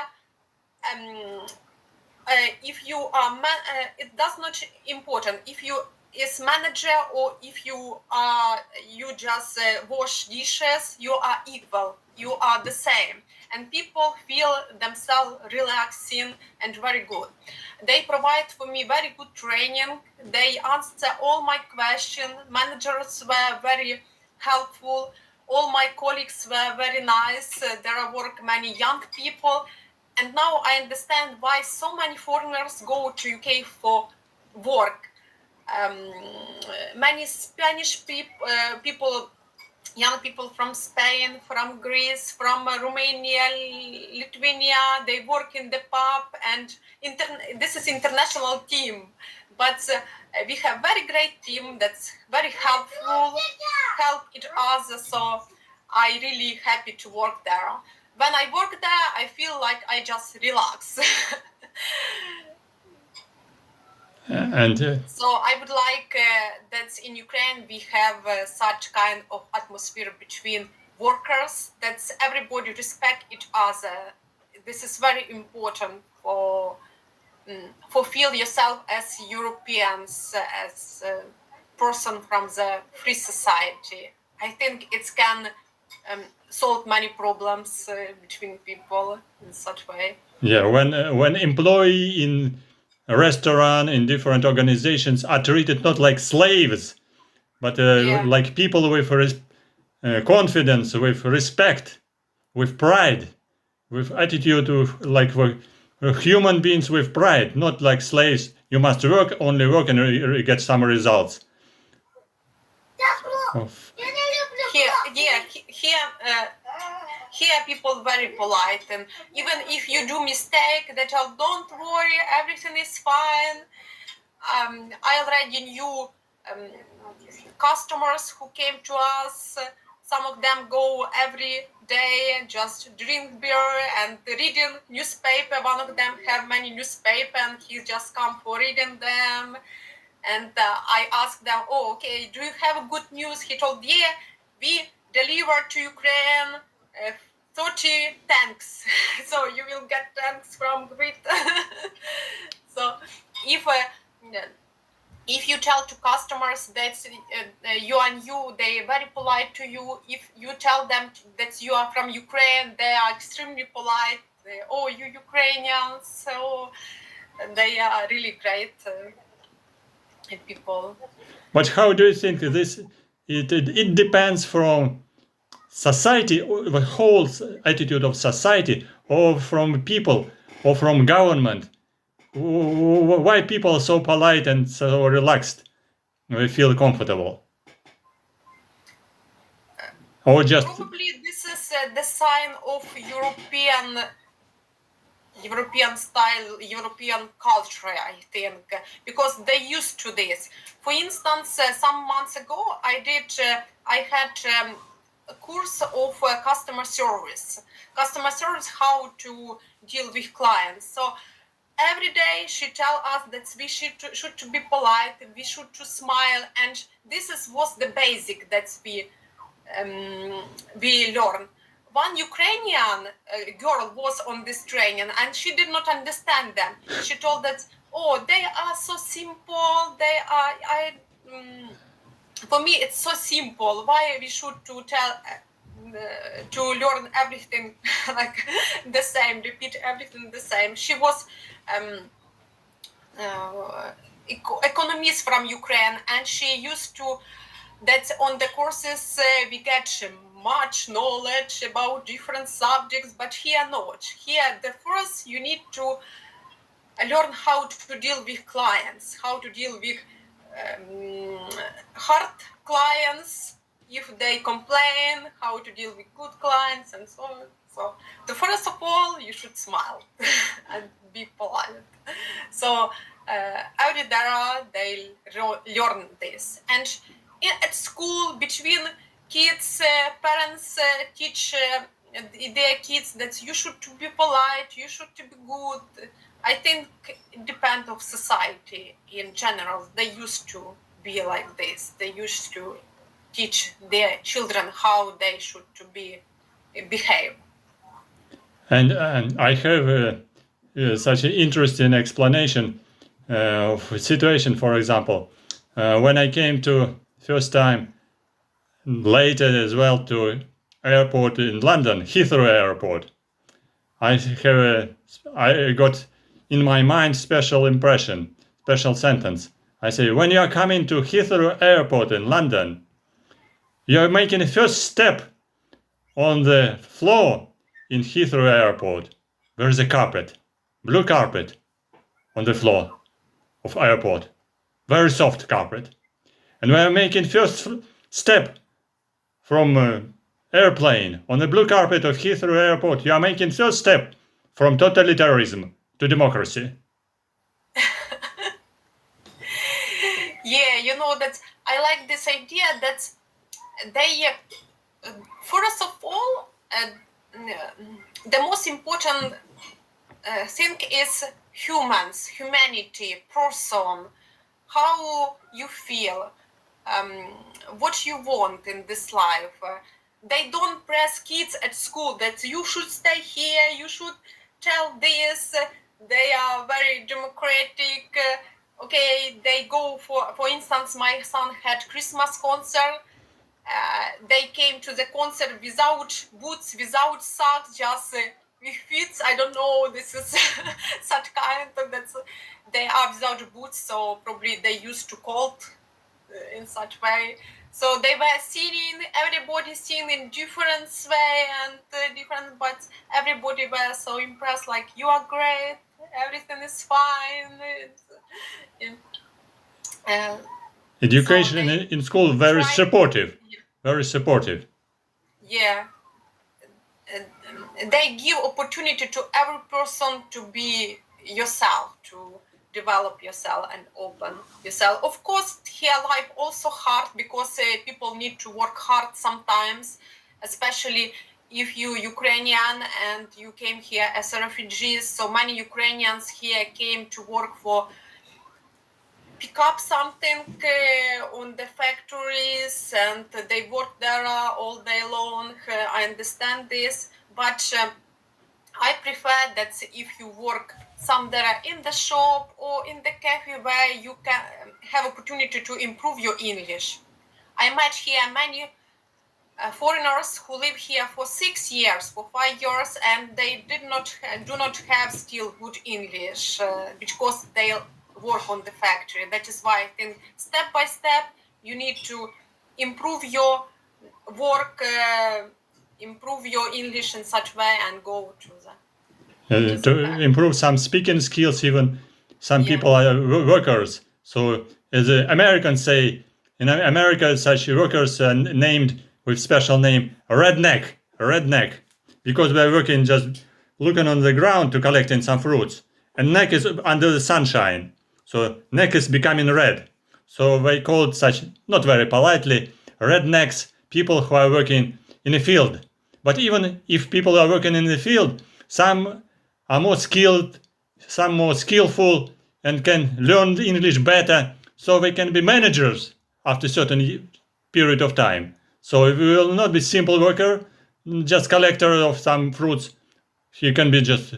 if you are, it does not important if you is manager or if you just wash dishes. You are equal. You are the same, and people feel themselves relaxing and very good. They provide for me very good training. They answer all my questions. Managers were very helpful. All my colleagues were very nice. There work many young people, and now I understand why so many foreigners go to UK for work. Many Spanish people, young people from Spain, from Greece, from Romania, Lithuania, they work in the pub, and this is international team. But we have very great team that's very helpful, help each other. So I really happy to work there. When I work there, I feel like I just relax. So I would like that in Ukraine we have such kind of atmosphere between workers, that everybody respect each other. This is very important for feel yourself as Europeans, as a person from the free society. I think it can solve many problems between people in such way. Yeah, when employee in a restaurant, in different organizations are treated not like slaves, but like people with confidence, with respect, with pride, with attitude of like human beings with pride, not like slaves. You must work, only work, and get some results. Here people very polite, and even if you do mistake, they tell don't worry, everything is fine. I already knew customers who came to us Some of them go every day, just drink beer and reading newspaper. One of them have many newspaper and he just come for reading them. And I asked them, oh, okay, do you have good news? He told, yeah, we delivered to Ukraine 30 tanks. So you will get tanks from Grit. So if you tell to customers that you are new, they are very polite to you. If you tell them that you are from Ukraine, they are extremely polite. Oh, you Ukrainians. So they are really great people. But how do you think this? It depends from society, the whole attitude of society, or from people, or from government. Why people are so polite and so relaxed? They feel comfortable, or just Probably this is the sign of European style, European culture, I think, because they used to this. For instance, some months ago, I had a course of customer service, how to deal with clients. So every day she tell us that we should to be polite, we should to smile, and was the basic that we learn. One Ukrainian girl was on this training and she did not understand them. She told that, oh, they are so simple. For me, it's so simple. Why we should to tell to learn everything like the same, repeat everything the same. She was economist from Ukraine, and she used to that on the courses we get much knowledge about different subjects, but here not. Here, the first you need to learn how to deal with clients, how to deal with hard clients if they complain, how to deal with good clients, and so on. So, the first of all, you should smile and be polite. So, every day they learn this, and at school between kids, parents teach their kids that you should to be polite, you should to be good. I think it depends of society in general. They used to be like this. They used to teach their children how they should to behave. And I have such an interesting explanation of a situation. For example, when I came to first time later as well to airport in London, Heathrow Airport, I got in my mind special impression, special sentence. I say, when you are coming to Heathrow Airport in London, you are making the first step on the floor in Heathrow Airport. There is a carpet, blue carpet on the floor of airport, very soft carpet. And we are making first step from airplane on the blue carpet of Heathrow Airport. You are making first step from totalitarianism to democracy. Yeah, you know that I like this idea that they, first of all, the most important thing is humanity, person, how you feel, what you want in this life. They don't press kids at school that you should stay here, you should tell this. They are very democratic. Okay, they go for instance, my son had Christmas concert. They came to the concert without boots, without socks, just with feet. I don't know, this is such kind of that they are without boots, so probably they used to cold in such way. So they were singing, everybody singing in different way and different, but everybody was so impressed, like, you are great, everything is fine. Education so in school very supportive, very supportive. Yeah. They give opportunity to every person to be yourself, to develop yourself and open yourself. Of course, here life also hard because people need to work hard sometimes, especially if you Ukrainian and you came here as a refugees. So many Ukrainians here came to work for pick up something on the factories, and they work there all day long. I understand this, but I prefer that if you work somewhere in the shop or in the cafe where you can have opportunity to improve your English. I met here many foreigners who live here for 6 years, for 5 years, and they do not have still good English because they work on the factory. That is why I think step by step you need to improve your work, improve your English in such way, and go to the to improve some speaking skills. Even some people are workers. So as the Americans say, in America, such workers are named with special name redneck, because they're working just looking on the ground to collecting some fruits, and neck is under the sunshine, so neck is becoming red. So they called such, not very politely, rednecks, people who are working in the field. But even if people are working in the field, some are more skilled, some more skillful, and can learn English better, so they can be managers after a certain period of time. So if you will not be simple worker, just collector of some fruits, he can be just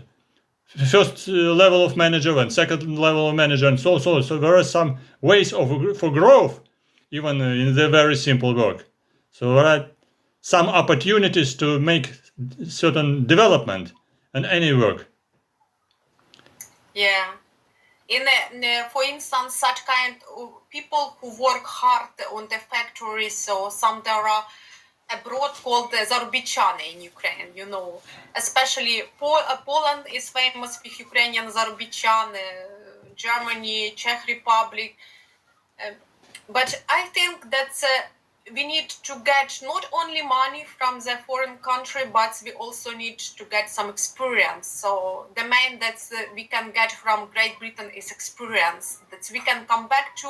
first level of manager and second level of manager, and so. So there are some ways for growth, even in the very simple work. So there are some opportunities to make certain development in any work. Yeah. For instance, such kind of people who work hard on the factories, or some there are abroad called Zarubichane in Ukraine, you know. Especially Poland is famous with Ukrainian Zarubichane, Germany, Czech Republic. But I think that we need to get not only money from the foreign country, but we also need to get some experience. So the main that we can get from Great Britain is experience. That we can come back to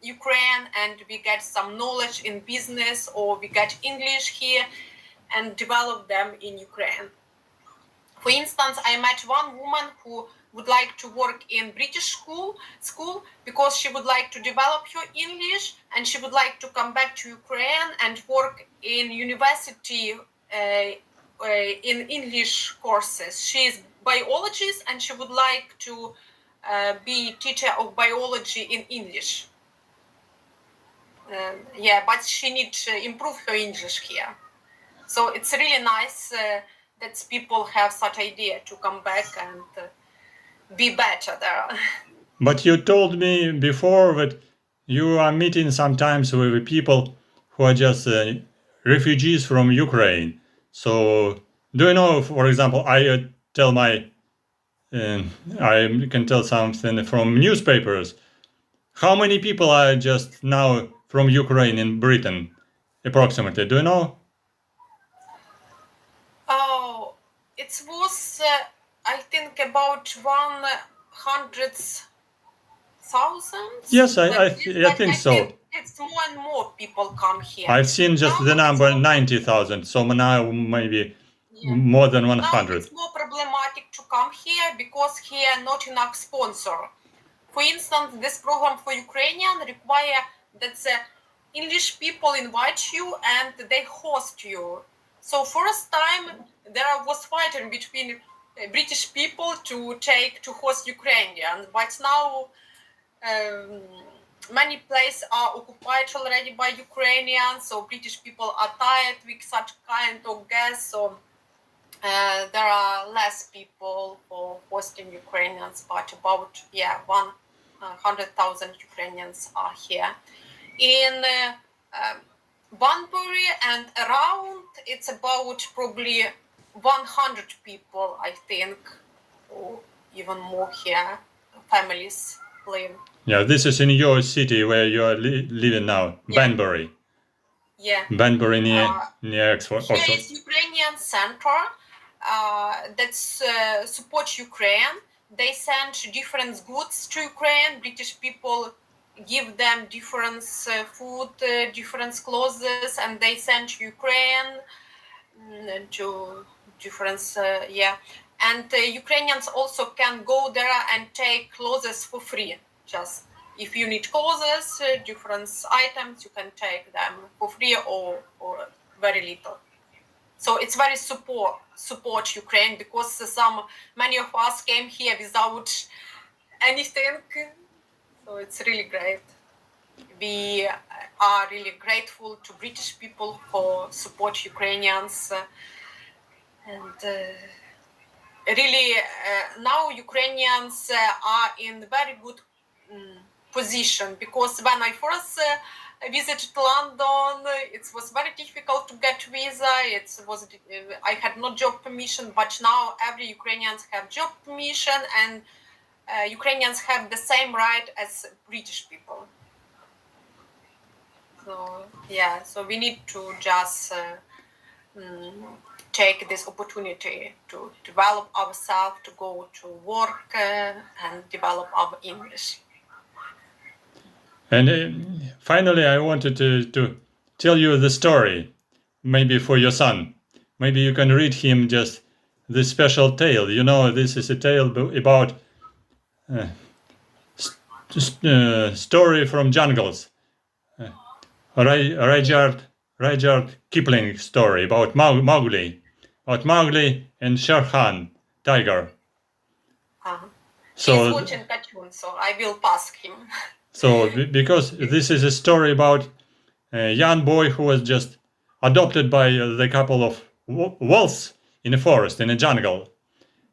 Ukraine and we get some knowledge in business, or we get English here and develop them in Ukraine. For instance, I met one woman who would like to work in British school because she would like to develop her English, and she would like to come back to Ukraine and work in university in English courses. She is biologist and she would like to be teacher of biology in English. But she needs to improve her English here. So it's really nice that people have such idea to come back and be better there. But you told me before that you are meeting sometimes with people who are just refugees from Ukraine. So do you know, for example, I can tell something from newspapers. How many people are just now from Ukraine in Britain, approximately? Do you know? Oh, it was, I think, about 100,000. Yes, I think so. It's more and more people come here. I've seen just Now the number 90,000, so now maybe more than 100. Now it's more problematic to come here because here not enough sponsor. For instance, this program for Ukrainian require that the English people invite you and they host you. So first time there was fighting between British people to host Ukrainians, but now many places are occupied already by Ukrainians, so British people are tired with such kind of guests, so there are less people for hosting Ukrainians, but about 100,000 Ukrainians are here. In Banbury and around, it's about probably 100 people, I think, or even more here, families live. Yeah, this is in your city where you are living now, Banbury. Yeah. Banbury near Oxford. Here is Ukrainian center that supports Ukraine. they send different goods to Ukraine. British people give them different food, different clothes, and they send to Ukraine to different, And Ukrainians also can go there and take clothes for free. Just if you need clothes, different items, you can take them for free or very little. So it's very support Ukraine, because many of us came here without anything. So it's really great. We are really grateful to British people for support Ukrainians, and really now Ukrainians are in very good position, because when I first visited London, it was very difficult to get visa. I had no job permission, but now every Ukrainians have job permission, and Ukrainians have the same right as British people. So we need to just take this opportunity to develop ourselves, to go to work and develop our English. And finally, I wanted to tell you the story, maybe for your son. Maybe you can read him just this special tale. You know, this is a tale about story from jungles. Rudyard Kipling story about Mowgli and Shere Khan, tiger. He's watching cartoons, so I will pass him. So, because this is a story about a young boy who was just adopted by the couple of wolves in a forest, in a jungle.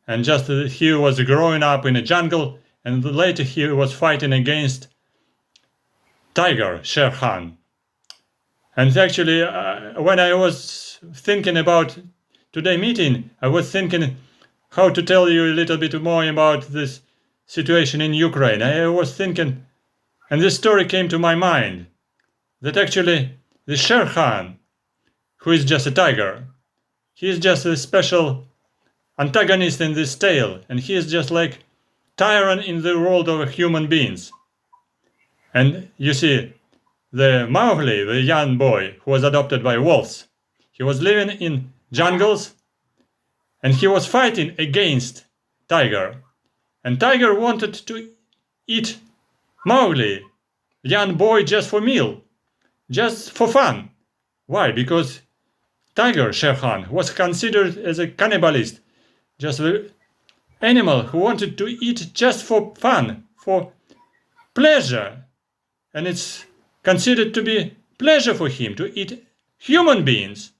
And just he was growing up in a jungle, and later he was fighting against tiger, Shere Khan. And actually, when I was thinking about today's meeting, I was thinking how to tell you a little bit more about this situation in Ukraine. I was thinking, and this story came to my mind, that actually the Shere Khan, who is just a tiger, he is just a special antagonist in this tale, and he is just like tyrant in the world of human beings. And you see, the Mowgli, the young boy who was adopted by wolves, he was living in jungles, and he was fighting against tiger. And tiger wanted to eat Mowgli, young boy, just for meal, just for fun. Why? Because tiger, Shere Khan, was considered as a cannibalist, just an animal who wanted to eat just for fun, for pleasure. And it's considered to be pleasure for him to eat human beings,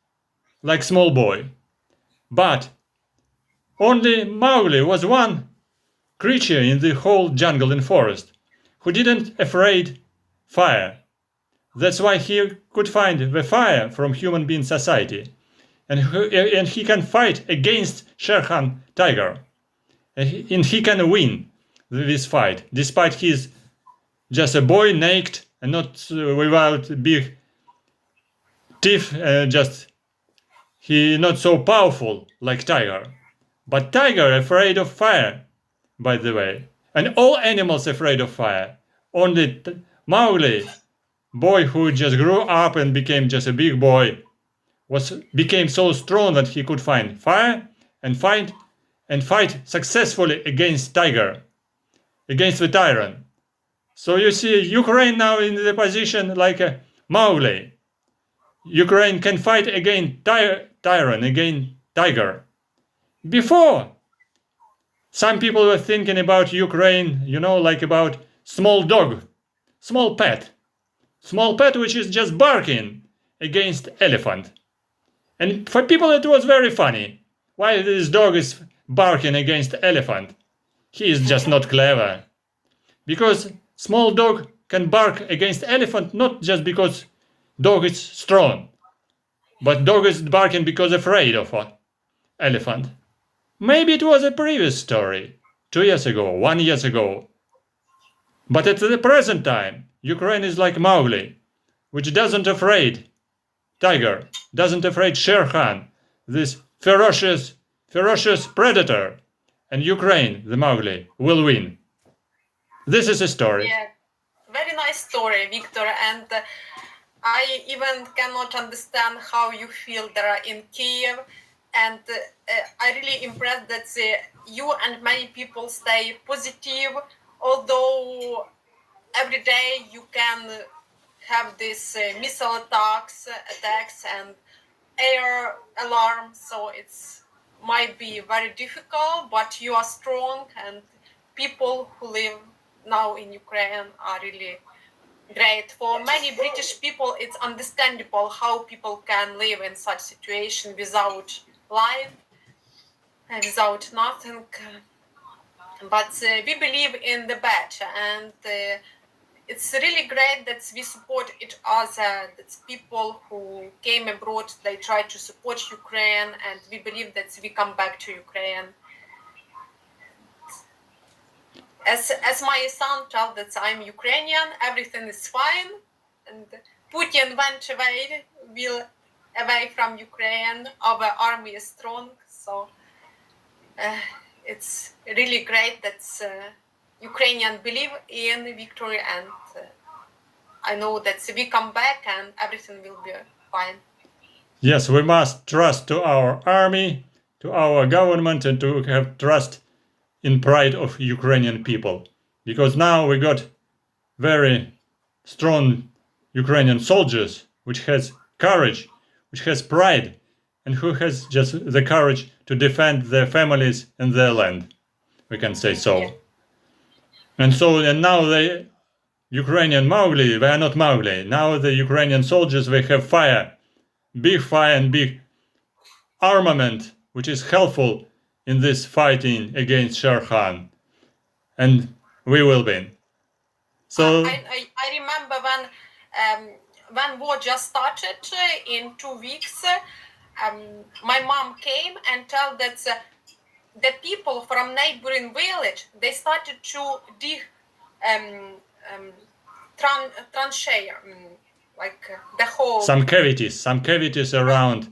like small boy. But only Mowgli was one creature in the whole jungle and forest who didn't afraid fire. That's why he could find the fire from human being society. And he can fight against Shere Khan tiger. And he can win this fight, despite he's just a boy naked and not without big teeth, he not so powerful like tiger. But tiger afraid of fire, by the way. And all animals afraid of fire. Only Mowgli, boy who just grew up and became just a big boy, became so strong that he could find fire and fight successfully against tiger, against the tyrant. So you see, Ukraine now in the position like a Mowgli. Ukraine can fight against tyrant, against tiger. Before, some people were thinking about Ukraine, like about small dog, small pet which is just barking against elephant. And for people it was very funny. Why this dog is barking against elephant? He is just not clever. Because small dog can bark against elephant not just because dog is strong, but dog is barking because afraid of elephant. Maybe it was a previous story, 2 years ago, 1 year ago. But at the present time, Ukraine is like Mowgli, which doesn't afraid tiger, doesn't afraid Shere Khan, this ferocious predator. and Ukraine, the Mowgli, will win. This is a story. Yeah, very nice story, Victor. And I even cannot understand how you feel there in Kiev. And I really impressed that you and many people stay positive, although every day you can have these missile attacks and air alarm. So it's might be very difficult, but you are strong, and people who live now in Ukraine are really great. For many British people, it's understandable how people can live in such situation without life and without nothing. But we believe in the better, and it's really great that we support each other. That people who came abroad, they try to support Ukraine, and we believe that we come back to Ukraine. As my son told that I'm Ukrainian, everything is fine, and Putin went away from Ukraine. Our army is strong, so it's really great that Ukrainians believe in victory, and I know that we come back and everything will be fine. Yes, we must trust to our army, to our government, and to have trust in pride of Ukrainian people. Because now we got very strong Ukrainian soldiers, which has courage, which has pride, and who has just the courage to defend their families and their land. We can say so. Yeah. And now the Ukrainian Mowgli, they are not Mowgli. Now the Ukrainian soldiers, they have fire and big armament, which is helpful in this fighting against Sher Khan. And we will win. So I remember when war just started in 2 weeks, my mom came and told that the people from neighboring village, they started to dig tranchea, like the hole. some cavities around.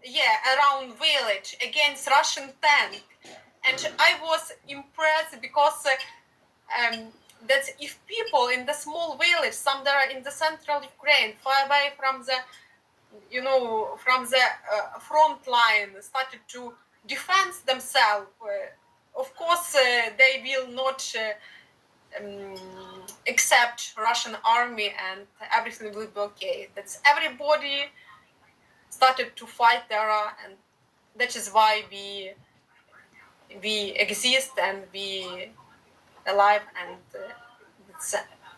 Yeah, around village against Russian tank, and I was impressed because that if people in the small village, somewhere in the central Ukraine, far away from the, from the front line, started to defend themselves, of course they will not accept Russian army, and everything will be okay. That's everybody started to fight there, and that is why we exist and we alive, and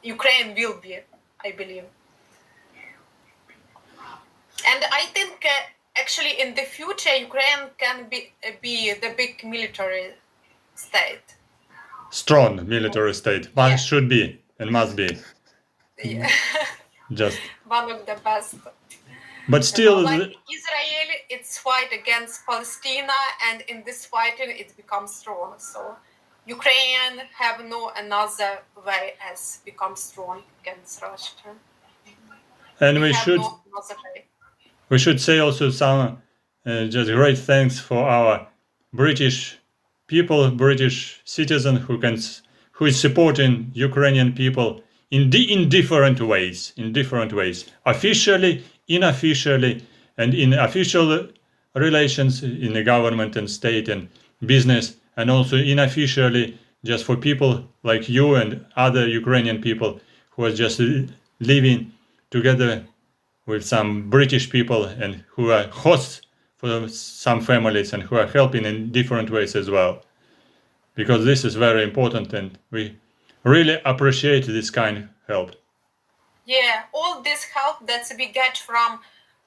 Ukraine will be, I believe. And I think actually in the future Ukraine can be the big military state. Strong military state. One should be and must be. Yeah. Just. One of the best. But still, like Israel, it's fight against Palestine, and in this fighting it becomes strong. So Ukraine have no another way as become strong against Russia. And we should say also some just great thanks for our British people, British citizen who is supporting Ukrainian people in different ways, officially, unofficially, and in official relations in the government and state and business, and also unofficially just for people like you and other Ukrainian people who are just living together with some British people and who are hosts for some families and who are helping in different ways as well. Because this is very important and we really appreciate this kind of help. Yeah, all this help that we get from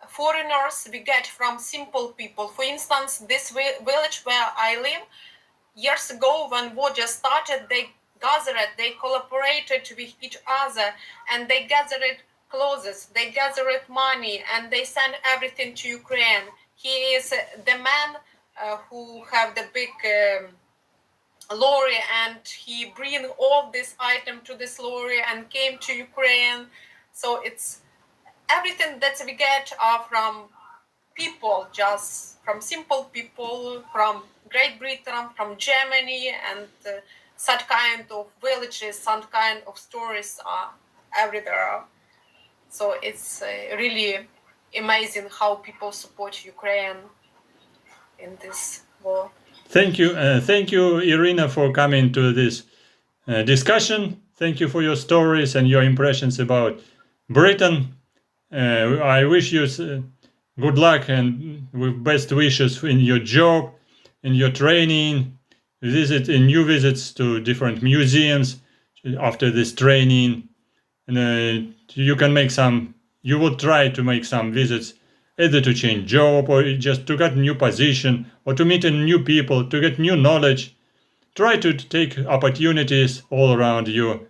foreigners, we get from simple people. For instance, this village where I live, years ago when war just started, they gathered, they collaborated with each other, and they gathered clothes, they gathered money, and they sent everything to Ukraine. He is the man who have the big lorry, and he bring all this item to this lorry and came to Ukraine. So it's everything that we get are from people, just from simple people, from Great Britain, from Germany, and such kind of villages, some kind of stories are everywhere. So it's really amazing how people support Ukraine in this war. Thank you, Iryna, for coming to this discussion. Thank you for your stories and your impressions about Britain. I wish you good luck and with best wishes in your job, in your training, new visits to different museums after this training. And you would try to make some visits either to change job or just to get new position or to meet new people, to get new knowledge. Try to take opportunities all around you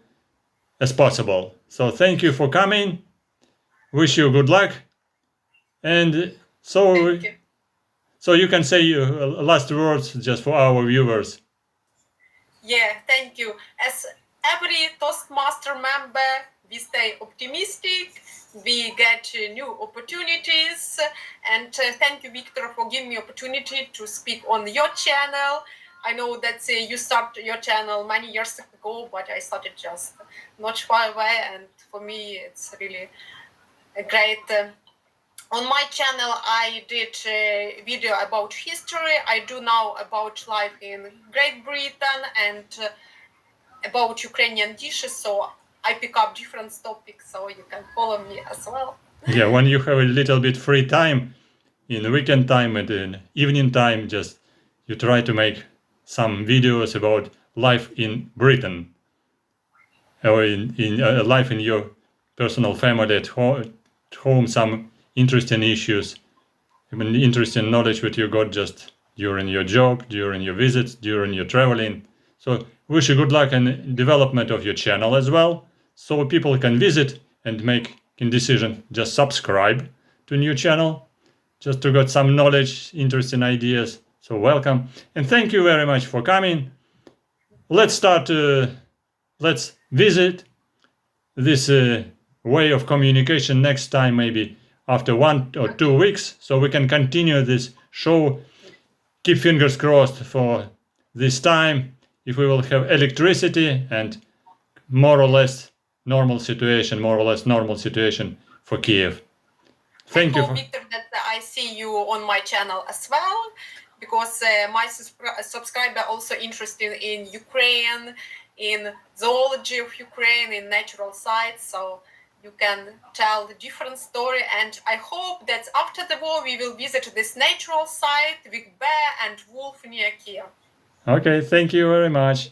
as possible. So thank you for coming. Wish you good luck. And Thank you. so you can say last words just for our viewers. Yeah, thank you. As every Toastmaster member, we stay optimistic, we get new opportunities, and thank you, Victor, for giving me opportunity to speak on your channel. I know that you started your channel many years ago, but I started just not far away, and for me it's really a great. On my channel, I did a video about history. I do now about life in Great Britain and about Ukrainian dishes. So I pick up different topics, so you can follow me as well. Yeah, when you have a little bit free time, in the weekend time and in evening time, just you try to make some videos about life in Britain or in life in your personal family at home, some interesting issues, even interesting knowledge that you got just during your job, during your visits, during your traveling. So wish you good luck and development of your channel as well, so people can visit and make a decision. Just subscribe to new channel, just to get some knowledge, interesting ideas. So welcome and thank you very much for coming. Let's visit this way of communication next time, maybe after 1 or 2 weeks, so we can continue this show. Keep fingers crossed for this time, if we will have electricity and more or less normal situation for Kiev. Thank you. Victor, that I see you on my channel as well, because my subscriber also interested in Ukraine, in zoology of Ukraine, in natural sites. So you can tell the different story, and I hope that after the war we will visit this natural site with bear and wolf near Kiev. Okay, thank you very much.